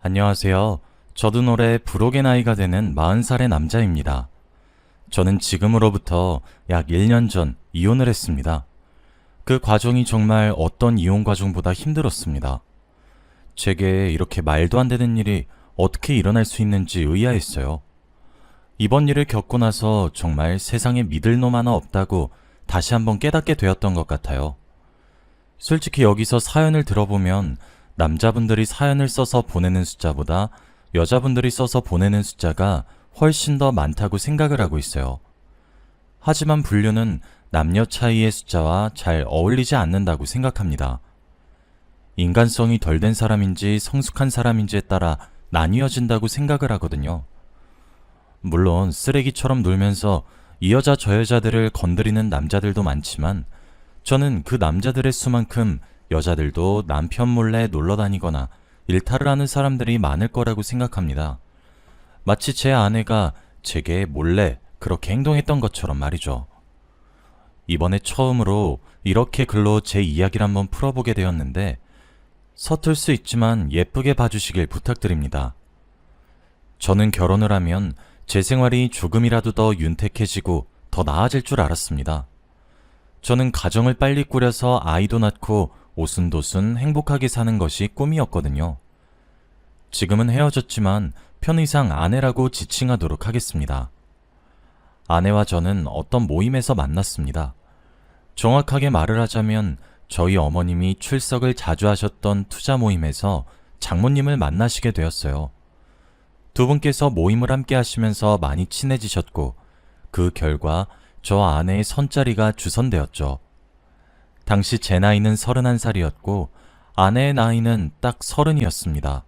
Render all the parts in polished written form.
안녕하세요. 저도 올해 불혹의 나이가 되는 40살의 남자입니다. 저는 지금으로부터 약 1년 전 이혼을 했습니다. 그 과정이 정말 어떤 이혼 과정보다 힘들었습니다. 제게 이렇게 말도 안 되는 일이 어떻게 일어날 수 있는지 의아했어요. 이번 일을 겪고 나서 정말 세상에 믿을 놈 하나 없다고 다시 한번 깨닫게 되었던 것 같아요. 솔직히 여기서 사연을 들어보면 남자분들이 사연을 써서 보내는 숫자보다 여자분들이 써서 보내는 숫자가 훨씬 더 많다고 생각을 하고 있어요. 하지만 분류는 남녀 차이의 숫자와 잘 어울리지 않는다고 생각합니다. 인간성이 덜 된 사람인지 성숙한 사람인지에 따라 나뉘어진다고 생각을 하거든요. 물론 쓰레기처럼 놀면서 이 여자 저 여자들을 건드리는 남자들도 많지만 저는 그 남자들의 수만큼 여자들도 남편 몰래 놀러 다니거나 일탈을 하는 사람들이 많을 거라고 생각합니다. 마치 제 아내가 제게 몰래 그렇게 행동했던 것처럼 말이죠. 이번에 처음으로 이렇게 글로 제 이야기를 한번 풀어보게 되었는데 서툴 수 있지만 예쁘게 봐주시길 부탁드립니다. 저는 결혼을 하면 제 생활이 조금이라도 더 윤택해지고 더 나아질 줄 알았습니다. 저는 가정을 빨리 꾸려서 아이도 낳고 오순도순 행복하게 사는 것이 꿈이었거든요. 지금은 헤어졌지만 편의상 아내라고 지칭하도록 하겠습니다. 아내와 저는 어떤 모임에서 만났습니다. 정확하게 말을 하자면 저희 어머님이 출석을 자주 하셨던 투자 모임에서 장모님을 만나시게 되었어요. 두 분께서 모임을 함께 하시면서 많이 친해지셨고 그 결과 저 아내의 선자리가 주선되었죠. 당시 제 나이는 31살이었고 아내의 나이는 딱 30이었습니다.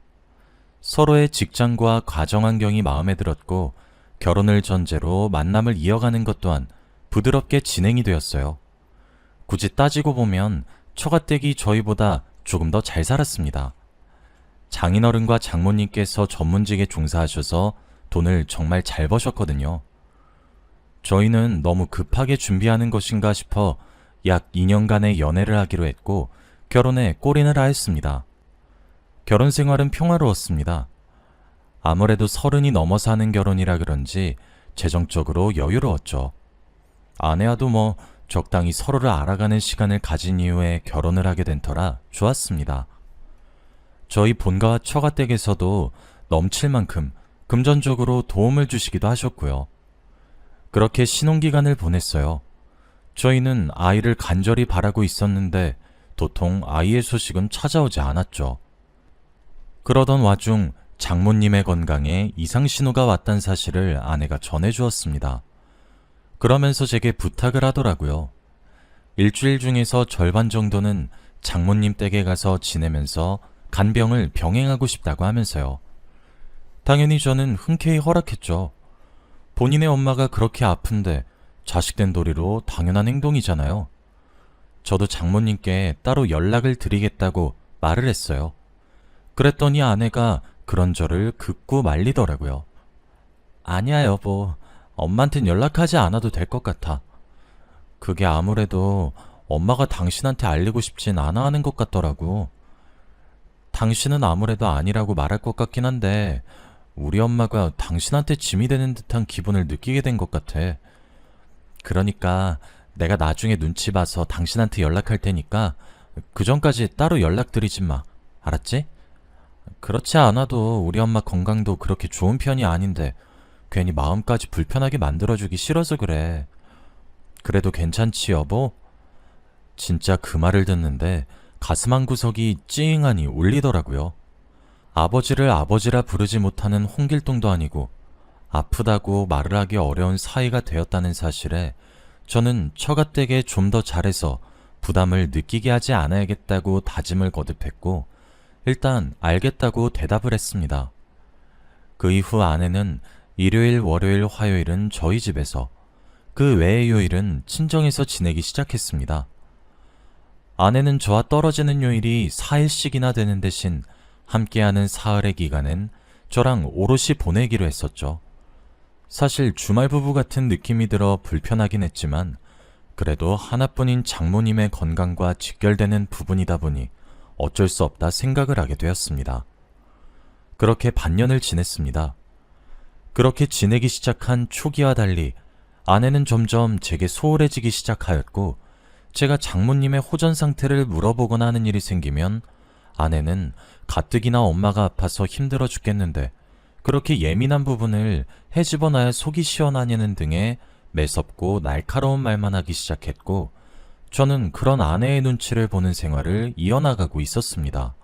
서로의 직장과 가정 환경이 마음에 들었고 결혼을 전제로 만남을 이어가는 것 또한 부드럽게 진행이 되었어요. 굳이 따지고 보면 처가댁이 저희보다 조금 더 잘 살았습니다. 장인어른과 장모님께서 전문직에 종사하셔서 돈을 정말 잘 버셨거든요. 저희는 너무 급하게 준비하는 것인가 싶어 약 2년간의 연애를 하기로 했고 결혼에 골인을 하였습니다. 결혼 생활은 평화로웠습니다. 아무래도 30이 넘어서 하는 결혼이라 그런지 재정적으로 여유로웠죠. 아내와도 적당히 서로를 알아가는 시간을 가진 이후에 결혼을 하게 된 터라 좋았습니다. 저희 본가와 처가댁에서도 넘칠 만큼 금전적으로 도움을 주시기도 하셨고요. 그렇게 신혼기간을 보냈어요. 저희는 아이를 간절히 바라고 있었는데 도통 아이의 소식은 찾아오지 않았죠. 그러던 와중 장모님의 건강에 이상 신호가 왔다는 사실을 아내가 전해주었습니다. 그러면서 제게 부탁을 하더라고요. 일주일 중에서 절반 정도는 장모님 댁에 가서 지내면서 간병을 병행하고 싶다고 하면서요. 당연히 저는 흔쾌히 허락했죠. 본인의 엄마가 그렇게 아픈데 자식된 도리로 당연한 행동이잖아요. 저도 장모님께 따로 연락을 드리겠다고 말을 했어요. 그랬더니 아내가 그런 저를 긋고 말리더라고요. 아니야 여보, 엄마한텐 연락하지 않아도 될 것 같아. 그게 아무래도 엄마가 당신한테 알리고 싶진 않아 하는 것 같더라고. 당신은 아무래도 아니라고 말할 것 같긴 한데 우리 엄마가 당신한테 짐이 되는 듯한 기분을 느끼게 된 것 같아. 그러니까 내가 나중에 눈치 봐서 당신한테 연락할 테니까 그 전까지 따로 연락드리지 마. 알았지? 그렇지 않아도 우리 엄마 건강도 그렇게 좋은 편이 아닌데 괜히 마음까지 불편하게 만들어주기 싫어서 그래. 그래도 괜찮지 여보? 진짜 그 말을 듣는데 가슴 한 구석이 찡하니 울리더라고요. 아버지를 아버지라 부르지 못하는 홍길동도 아니고 아프다고 말을 하기 어려운 사이가 되었다는 사실에 저는 처가댁에 좀 더 잘해서 부담을 느끼게 하지 않아야겠다고 다짐을 거듭했고 일단 알겠다고 대답을 했습니다. 그 이후 아내는 일요일, 월요일, 화요일은 저희 집에서 그 외의 요일은 친정에서 지내기 시작했습니다. 아내는 저와 떨어지는 요일이 4일씩이나 되는 대신 함께하는 사흘의 기간은 저랑 오롯이 보내기로 했었죠. 사실 주말 부부 같은 느낌이 들어 불편하긴 했지만 그래도 하나뿐인 장모님의 건강과 직결되는 부분이다 보니 어쩔 수 없다 생각을 하게 되었습니다. 그렇게 반년을 지냈습니다. 그렇게 지내기 시작한 초기와 달리 아내는 점점 제게 소홀해지기 시작하였고, 제가 장모님의 호전 상태를 물어보거나 하는 일이 생기면 아내는 가뜩이나 엄마가 아파서 힘들어 죽겠는데 그렇게 예민한 부분을 헤집어놔야 속이 시원하냐는 등의 매섭고 날카로운 말만 하기 시작했고, 저는 그런 아내의 눈치를 보는 생활을 이어나가고 있었습니다.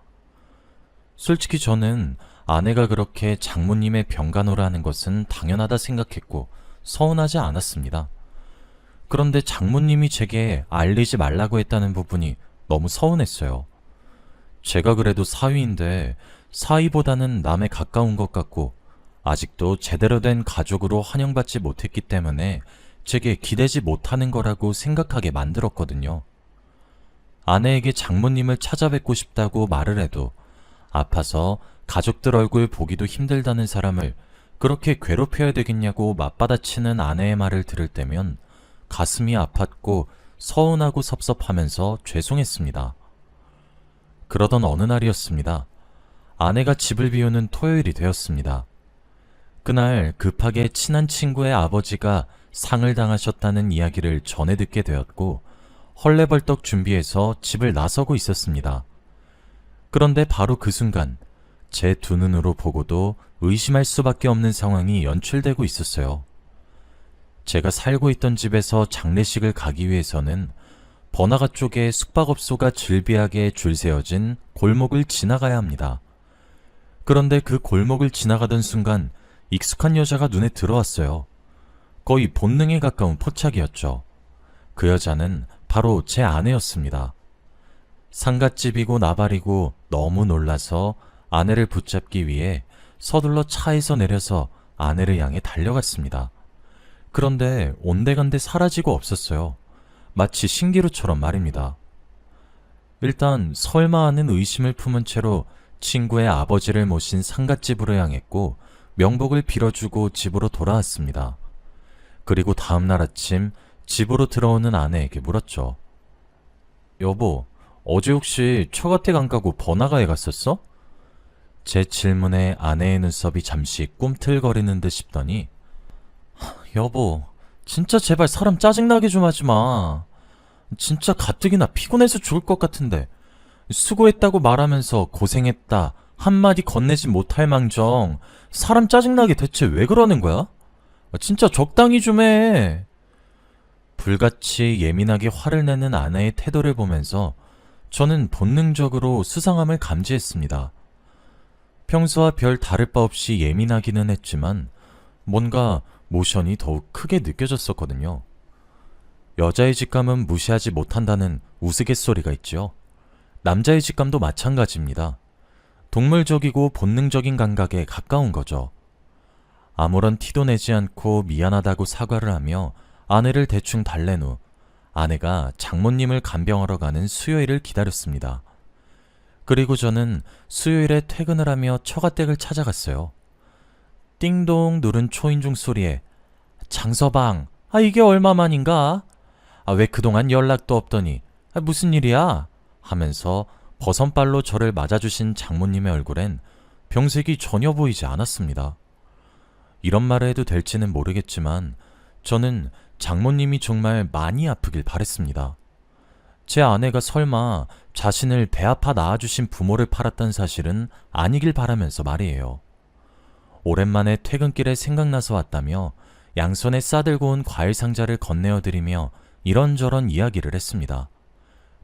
솔직히 저는 아내가 그렇게 장모님의 병간호를 하는 것은 당연하다 생각했고 서운하지 않았습니다. 그런데 장모님이 제게 알리지 말라고 했다는 부분이 너무 서운했어요. 제가 그래도 사위인데 사위보다는 남에 가까운 것 같고 아직도 제대로 된 가족으로 환영받지 못했기 때문에 제게 기대지 못하는 거라고 생각하게 만들었거든요. 아내에게 장모님을 찾아뵙고 싶다고 말을 해도 아파서 가족들 얼굴 보기도 힘들다는 사람을 그렇게 괴롭혀야 되겠냐고 맞받아치는 아내의 말을 들을 때면 가슴이 아팠고 서운하고 섭섭하면서 죄송했습니다. 그러던 어느 날이었습니다. 아내가 집을 비우는 토요일이 되었습니다. 그날 급하게 친한 친구의 아버지가 상을 당하셨다는 이야기를 전해 듣게 되었고 헐레벌떡 준비해서 집을 나서고 있었습니다. 그런데 바로 그 순간 제 두 눈으로 보고도 의심할 수밖에 없는 상황이 연출되고 있었어요. 제가 살고 있던 집에서 장례식을 가기 위해서는 번화가 쪽에 숙박업소가 즐비하게 줄 세워진 골목을 지나가야 합니다. 그런데 그 골목을 지나가던 순간 익숙한 여자가 눈에 들어왔어요. 거의 본능에 가까운 포착이었죠. 그 여자는 바로 제 아내였습니다. 상갓집이고 나발이고 너무 놀라서 아내를 붙잡기 위해 서둘러 차에서 내려서 아내를 향해 달려갔습니다. 그런데 온데간데 사라지고 없었어요. 마치 신기루처럼 말입니다. 일단 설마 하는 의심을 품은 채로 친구의 아버지를 모신 상갓집으로 향했고 명복을 빌어주고 집으로 돌아왔습니다. 그리고 다음날 아침 집으로 들어오는 아내에게 물었죠. 여보, 어제 혹시 처가댁 안 가고 번화가에 갔었어? 제 질문에 아내의 눈썹이 잠시 꿈틀거리는 듯 싶더니 여보, 진짜 제발 사람 짜증나게 좀 하지 마. 진짜 가뜩이나 피곤해서 죽을 것 같은데 수고했다고 말하면서 고생했다 한마디 건네지 못할 망정 사람 짜증나게 대체 왜 그러는 거야? 진짜 적당히 좀 해. 불같이 예민하게 화를 내는 아내의 태도를 보면서 저는 본능적으로 수상함을 감지했습니다. 평소와 별 다를 바 없이 예민하기는 했지만 뭔가 모션이 더욱 크게 느껴졌었거든요. 여자의 직감은 무시하지 못한다는 우스갯소리가 있죠. 남자의 직감도 마찬가지입니다. 동물적이고 본능적인 감각에 가까운 거죠. 아무런 티도 내지 않고 미안하다고 사과를 하며 아내를 대충 달랜 후 아내가 장모님을 간병하러 가는 수요일을 기다렸습니다. 그리고 저는 수요일에 퇴근을 하며 처가댁을 찾아갔어요. 띵동 누른 초인종 소리에 장서방, 이게 얼마만인가? 왜 그동안 연락도 없더니 무슨 일이야? 하면서 버선발로 저를 맞아주신 장모님의 얼굴엔 병색이 전혀 보이지 않았습니다. 이런 말을 해도 될지는 모르겠지만 저는 장모님이 정말 많이 아프길 바랬습니다. 제 아내가 설마 자신을 배 아파 낳아주신 부모를 팔았던 사실은 아니길 바라면서 말이에요. 오랜만에 퇴근길에 생각나서 왔다며 양손에 싸들고 온 과일 상자를 건네어드리며 이런저런 이야기를 했습니다.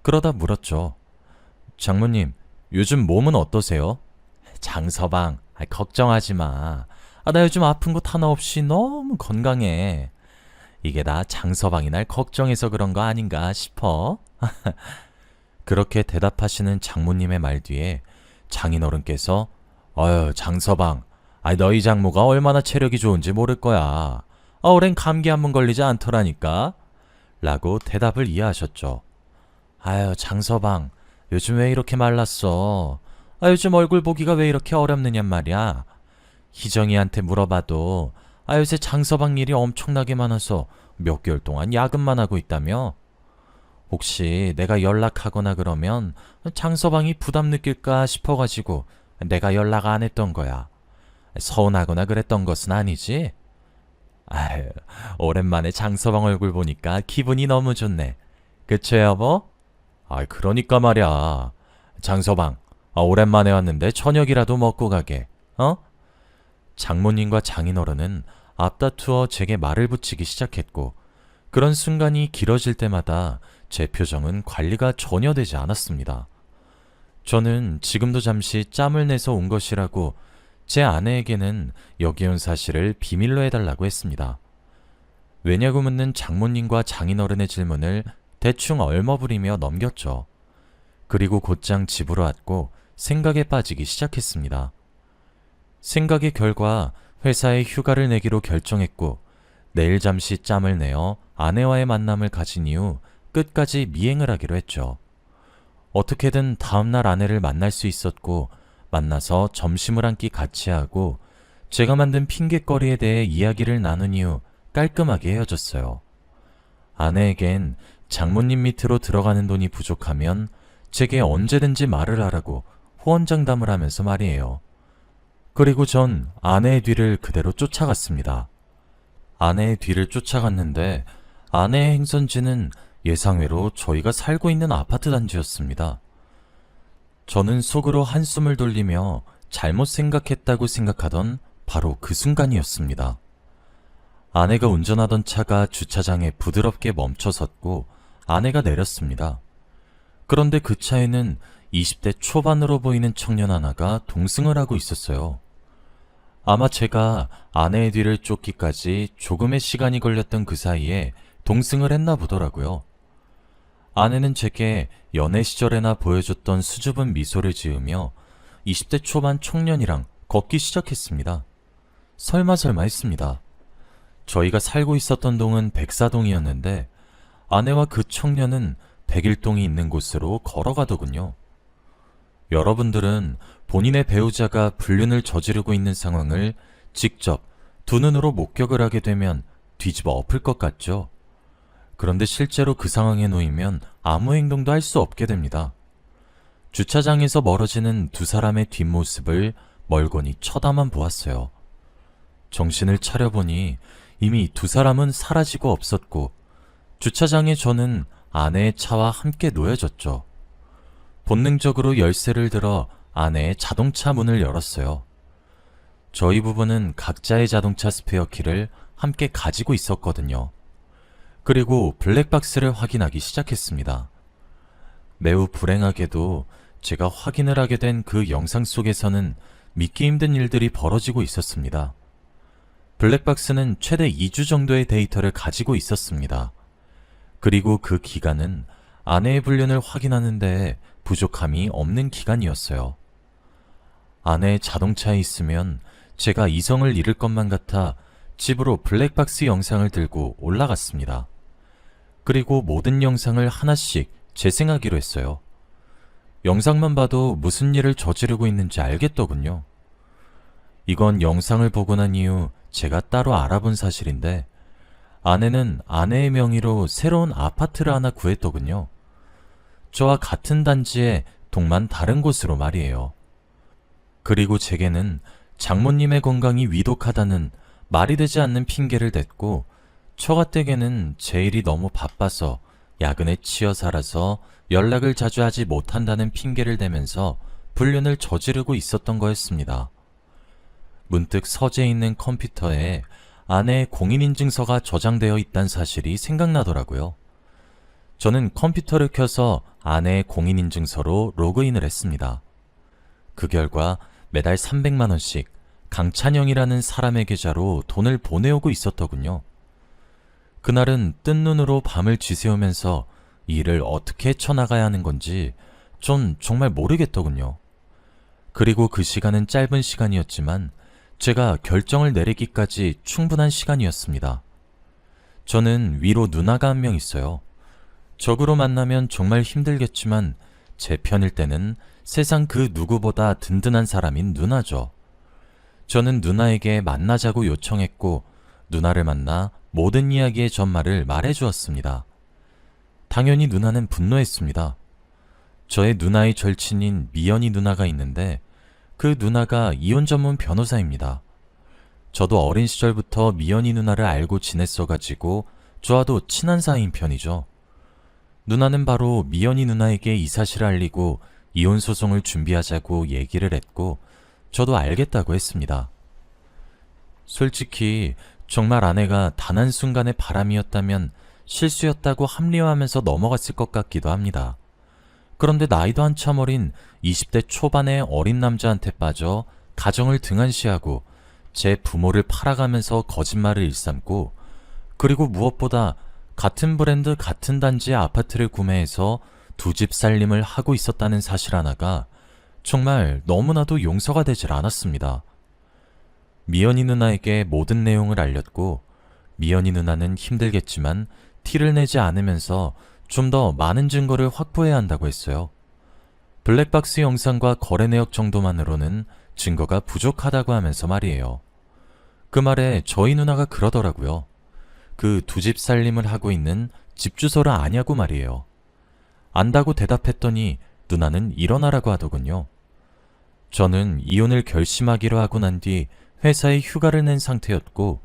그러다 물었죠. 장모님, 요즘 몸은 어떠세요? 장서방, 걱정하지 마. 나 요즘 아픈 곳 하나 없이 너무 건강해. 이게 다 장서방이 날 걱정해서 그런 거 아닌가 싶어. 그렇게 대답하시는 장모님의 말 뒤에 장인어른께서 장서방, 너희 장모가 얼마나 체력이 좋은지 모를 거야. 오랜 감기 한 번 걸리지 않더라니까. 라고 대답을 이해하셨죠. 장서방, 요즘 왜 이렇게 말랐어? 요즘 얼굴 보기가 왜 이렇게 어렵느냔 말이야. 희정이한테 물어봐도 요새 장서방 일이 엄청나게 많아서 몇 개월 동안 야근만 하고 있다며? 혹시 내가 연락하거나 그러면 장서방이 부담 느낄까 싶어가지고 내가 연락 안 했던 거야. 서운하거나 그랬던 것은 아니지? 아유, 오랜만에 장서방 얼굴 보니까 기분이 너무 좋네. 그쵸, 여보? 그러니까 말이야. 장서방, 오랜만에 왔는데 저녁이라도 먹고 가게. 어? 장모님과 장인어른은 앞다투어 제게 말을 붙이기 시작했고, 그런 순간이 길어질 때마다 제 표정은 관리가 전혀 되지 않았습니다. 저는 지금도 잠시 짬을 내서 온 것이라고 제 아내에게는 여기 온 사실을 비밀로 해달라고 했습니다. 왜냐고 묻는 장모님과 장인어른의 질문을 대충 얼머부리며 넘겼죠. 그리고 곧장 집으로 왔고 생각에 빠지기 시작했습니다. 생각의 결과 회사에 휴가를 내기로 결정했고 내일 잠시 짬을 내어 아내와의 만남을 가진 이후 끝까지 미행을 하기로 했죠. 어떻게든 다음날 아내를 만날 수 있었고 만나서 점심을 한 끼 같이 하고 제가 만든 핑곗거리에 대해 이야기를 나눈 이후 깔끔하게 헤어졌어요. 아내에겐 장모님 밑으로 들어가는 돈이 부족하면 제게 언제든지 말을 하라고 호언장담을 하면서 말이에요. 그리고 전 아내의 뒤를 그대로 쫓아갔습니다. 아내의 뒤를 쫓아갔는데 아내의 행선지는 예상외로 저희가 살고 있는 아파트 단지였습니다. 저는 속으로 한숨을 돌리며 잘못 생각했다고 생각하던 바로 그 순간이었습니다. 아내가 운전하던 차가 주차장에 부드럽게 멈춰섰고 아내가 내렸습니다. 그런데 그 차에는 20대 초반으로 보이는 청년 하나가 동승을 하고 있었어요. 아마 제가 아내의 뒤를 쫓기까지 조금의 시간이 걸렸던 그 사이에 동승을 했나 보더라고요. 아내는 제게 연애 시절에나 보여줬던 수줍은 미소를 지으며 20대 초반 청년이랑 걷기 시작했습니다. 설마 했습니다. 저희가 살고 있었던 동은 백사동이었는데 아내와 그 청년은 백일동이 있는 곳으로 걸어가더군요. 여러분들은 본인의 배우자가 불륜을 저지르고 있는 상황을 직접 두 눈으로 목격을 하게 되면 뒤집어 엎을 것 같죠? 그런데 실제로 그 상황에 놓이면 아무 행동도 할 수 없게 됩니다. 주차장에서 멀어지는 두 사람의 뒷모습을 멀거니 쳐다만 보았어요. 정신을 차려보니 이미 두 사람은 사라지고 없었고 주차장에 저는 아내의 차와 함께 놓여졌죠. 본능적으로 열쇠를 들어 아내의 자동차 문을 열었어요. 저희 부부는 각자의 자동차 스페어키를 함께 가지고 있었거든요. 그리고 블랙박스를 확인하기 시작했습니다. 매우 불행하게도 제가 확인을 하게 된 그 영상 속에서는 믿기 힘든 일들이 벌어지고 있었습니다. 블랙박스는 최대 2주 정도의 데이터를 가지고 있었습니다. 그리고 그 기간은 아내의 불륜을 확인하는 데 부족함이 없는 기간이었어요. 아내의 자동차에 있으면 제가 이성을 잃을 것만 같아 집으로 블랙박스 영상을 들고 올라갔습니다. 그리고 모든 영상을 하나씩 재생하기로 했어요. 영상만 봐도 무슨 일을 저지르고 있는지 알겠더군요. 이건 영상을 보고 난 이후 제가 따로 알아본 사실인데 아내는 아내의 명의로 새로운 아파트를 하나 구했더군요. 저와 같은 단지에 동만 다른 곳으로 말이에요. 그리고 제게는 장모님의 건강이 위독하다는 말이 되지 않는 핑계를 댔고 처가댁에는 제 일이 너무 바빠서 야근에 치여 살아서 연락을 자주 하지 못한다는 핑계를 대면서 불륜을 저지르고 있었던 거였습니다. 문득 서재에 있는 컴퓨터에 아내의 공인인증서가 저장되어 있다는 사실이 생각나더라고요. 저는 컴퓨터를 켜서 아내의 공인인증서로 로그인을 했습니다. 그 결과 매달 300만 원씩 강찬영이라는 사람의 계좌로 돈을 보내오고 있었더군요. 그날은 뜬 눈으로 밤을 지새우면서 이 일을 어떻게 헤쳐나가야 하는 건지 전 정말 모르겠더군요. 그리고 그 시간은 짧은 시간이었지만 제가 결정을 내리기까지 충분한 시간이었습니다. 저는 위로 누나가 한 명 있어요. 적으로 만나면 정말 힘들겠지만 제 편일 때는 세상 그 누구보다 든든한 사람인 누나죠. 저는 누나에게 만나자고 요청했고 누나를 만나 모든 이야기의 전말을 말해주었습니다. 당연히 누나는 분노했습니다. 저의 누나의 절친인 미연이 누나가 있는데 그 누나가 이혼 전문 변호사입니다. 저도 어린 시절부터 미연이 누나를 알고 지냈어가지고 저와도 친한 사이인 편이죠. 누나는 바로 미연이 누나에게 이 사실을 알리고 이혼 소송을 준비하자고 얘기를 했고 저도 알겠다고 했습니다. 솔직히 정말 아내가 단 한순간의 바람이었다면 실수였다고 합리화하면서 넘어갔을 것 같기도 합니다. 그런데 나이도 한참 어린 20대 초반의 어린 남자한테 빠져 가정을 등한시하고 제 부모를 팔아가면서 거짓말을 일삼고 그리고 무엇보다 같은 브랜드 같은 단지의 아파트를 구매해서 두 집 살림을 하고 있었다는 사실 하나가 정말 너무나도 용서가 되질 않았습니다. 미연이 누나에게 모든 내용을 알렸고 미연이 누나는 힘들겠지만 티를 내지 않으면서 좀 더 많은 증거를 확보해야 한다고 했어요. 블랙박스 영상과 거래 내역 정도만으로는 증거가 부족하다고 하면서 말이에요. 그 말에 저희 누나가 그러더라고요. 그 두 집 살림을 하고 있는 집 주소를 아냐고 말이에요. 안다고 대답했더니 누나는 일어나라고 하더군요. 저는 이혼을 결심하기로 하고 난 뒤 회사에 휴가를 낸 상태였고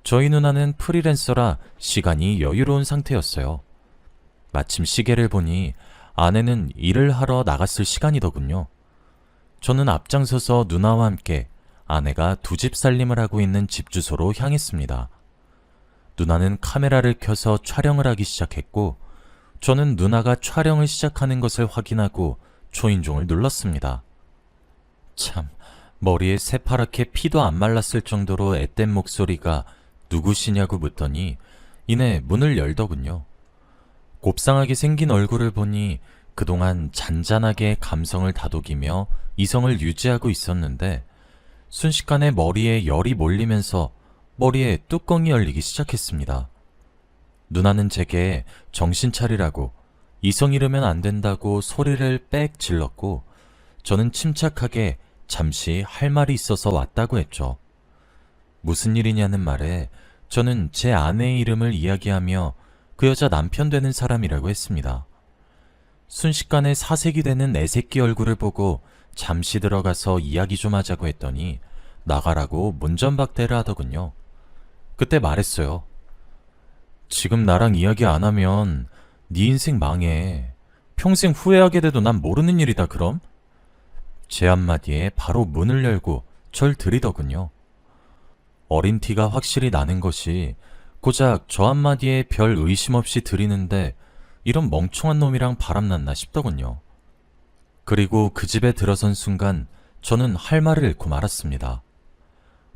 저희 누나는 프리랜서라 시간이 여유로운 상태였어요. 마침 시계를 보니 아내는 일을 하러 나갔을 시간이더군요. 저는 앞장서서 누나와 함께 아내가 두 집 살림을 하고 있는 집 주소로 향했습니다. 누나는 카메라를 켜서 촬영을 하기 시작했고 저는 누나가 촬영을 시작하는 것을 확인하고 초인종을 눌렀습니다. 참, 머리에 새파랗게 피도 안 말랐을 정도로 앳된 목소리가 누구시냐고 묻더니 이내 문을 열더군요. 곱상하게 생긴 얼굴을 보니 그동안 잔잔하게 감성을 다독이며 이성을 유지하고 있었는데 순식간에 머리에 열이 몰리면서 머리에 뚜껑이 열리기 시작했습니다. 누나는 제게 정신 차리라고 이성 잃으면 안 된다고 소리를 빽 질렀고 저는 침착하게 잠시 할 말이 있어서 왔다고 했죠. 무슨 일이냐는 말에 저는 제 아내의 이름을 이야기하며 그 여자 남편 되는 사람이라고 했습니다. 순식간에 사색이 되는 애새끼 얼굴을 보고 잠시 들어가서 이야기 좀 하자고 했더니 나가라고 문전박대를 하더군요. 그때 말했어요. 지금 나랑 이야기 안 하면 네 인생 망해. 평생 후회하게 돼도 난 모르는 일이다 그럼? 제 한마디에 바로 문을 열고 절 들이더군요. 어린 티가 확실히 나는 것이 고작 저 한마디에 별 의심 없이 들이는데 이런 멍청한 놈이랑 바람났나 싶더군요. 그리고 그 집에 들어선 순간 저는 할 말을 잃고 말았습니다.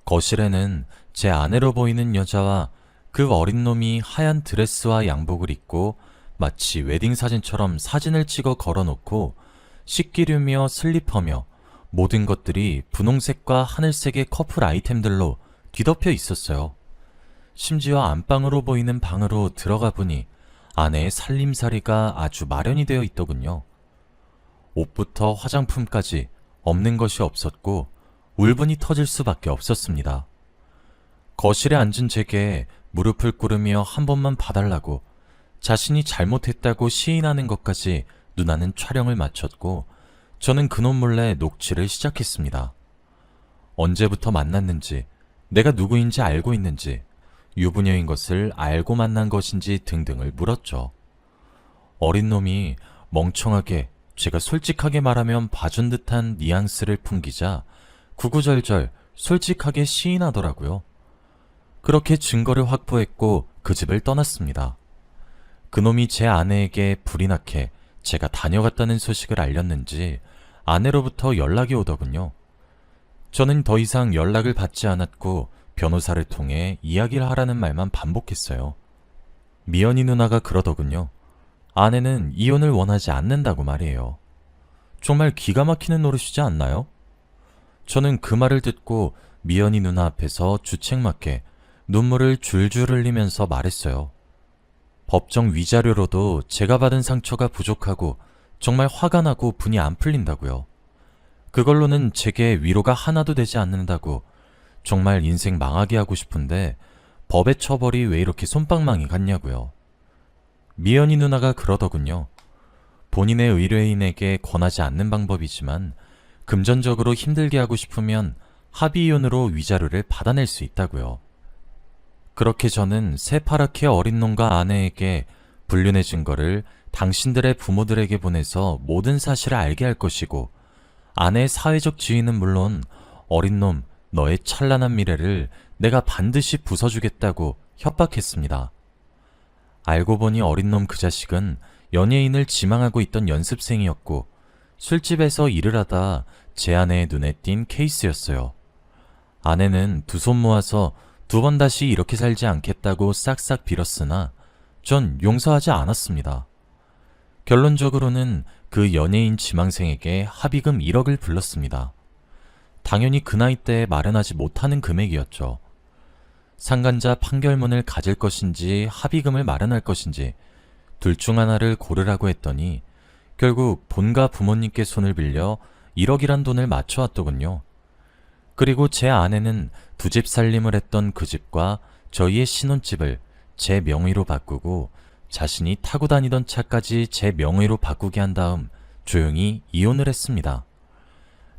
거실에는 제 아내로 보이는 여자와 그 어린 놈이 하얀 드레스와 양복을 입고 마치 웨딩 사진처럼 사진을 찍어 걸어놓고 식기류며 슬리퍼며 모든 것들이 분홍색과 하늘색의 커플 아이템들로 뒤덮여 있었어요. 심지어 안방으로 보이는 방으로 들어가 보니 아내의 살림살이가 아주 마련이 되어 있더군요. 옷부터 화장품까지 없는 것이 없었고 울분이 터질 수밖에 없었습니다. 거실에 앉은 제게 무릎을 꿇으며 한 번만 봐달라고 자신이 잘못했다고 시인하는 것까지 누나는 촬영을 마쳤고 저는 그놈 몰래 녹취를 시작했습니다. 언제부터 만났는지, 내가 누구인지 알고 있는지, 유부녀인 것을 알고 만난 것인지 등등을 물었죠. 어린 놈이 멍청하게 제가 솔직하게 말하면 봐준 듯한 뉘앙스를 풍기자 구구절절 솔직하게 시인하더라고요. 그렇게 증거를 확보했고 그 집을 떠났습니다. 그놈이 제 아내에게 불이 나게 제가 다녀갔다는 소식을 알렸는지 아내로부터 연락이 오더군요. 저는 더 이상 연락을 받지 않았고 변호사를 통해 이야기를 하라는 말만 반복했어요. 미연이 누나가 그러더군요. 아내는 이혼을 원하지 않는다고 말이에요. 정말 기가 막히는 노릇이지 않나요? 저는 그 말을 듣고 미연이 누나 앞에서 주책맞게 눈물을 줄줄 흘리면서 말했어요. 법정 위자료로도 제가 받은 상처가 부족하고 정말 화가 나고 분이 안 풀린다고요. 그걸로는 제게 위로가 하나도 되지 않는다고 정말 인생 망하게 하고 싶은데 법의 처벌이 왜 이렇게 솜방망이 같냐고요. 미연이 누나가 그러더군요. 본인의 의뢰인에게 권하지 않는 방법이지만 금전적으로 힘들게 하고 싶으면 합의이혼으로 위자료를 받아낼 수 있다고요. 그렇게 저는 새파랗게 어린 놈과 아내에게 불륜의 증거를 당신들의 부모들에게 보내서 모든 사실을 알게 할 것이고, 아내의 사회적 지위는 물론 어린 놈 너의 찬란한 미래를 내가 반드시 부숴주겠다고 협박했습니다. 알고 보니 어린 놈 그 자식은 연예인을 지망하고 있던 연습생이었고, 술집에서 일을 하다 제 아내의 눈에 띈 케이스였어요. 아내는 두 손 모아서 두 번 다시 이렇게 살지 않겠다고 싹싹 빌었으나 전 용서하지 않았습니다. 결론적으로는 그 연예인 지망생에게 합의금 1억을 불렀습니다. 당연히 그 나이 때에 마련하지 못하는 금액이었죠. 상간자 판결문을 가질 것인지 합의금을 마련할 것인지 둘 중 하나를 고르라고 했더니 결국 본가 부모님께 손을 빌려 1억이란 돈을 맞춰왔더군요. 그리고 제 아내는 두 집 살림을 했던 그 집과 저희의 신혼집을 제 명의로 바꾸고 자신이 타고 다니던 차까지 제 명의로 바꾸게 한 다음 조용히 이혼을 했습니다.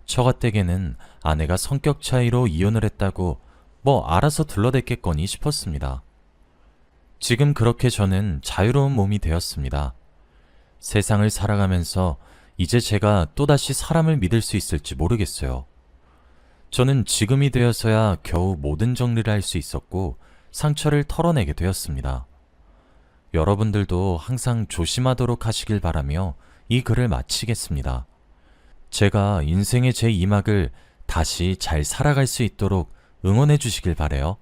처가댁에는 아내가 성격 차이로 이혼을 했다고 뭐 알아서 둘러댔겠거니 싶었습니다. 지금 그렇게 저는 자유로운 몸이 되었습니다. 세상을 살아가면서 이제 제가 또다시 사람을 믿을 수 있을지 모르겠어요. 저는 지금이 되어서야 겨우 모든 정리를 할 수 있었고 상처를 털어내게 되었습니다. 여러분들도 항상 조심하도록 하시길 바라며 이 글을 마치겠습니다. 제가 인생의 제 2막을 다시 잘 살아갈 수 있도록 응원해 주시길 바래요.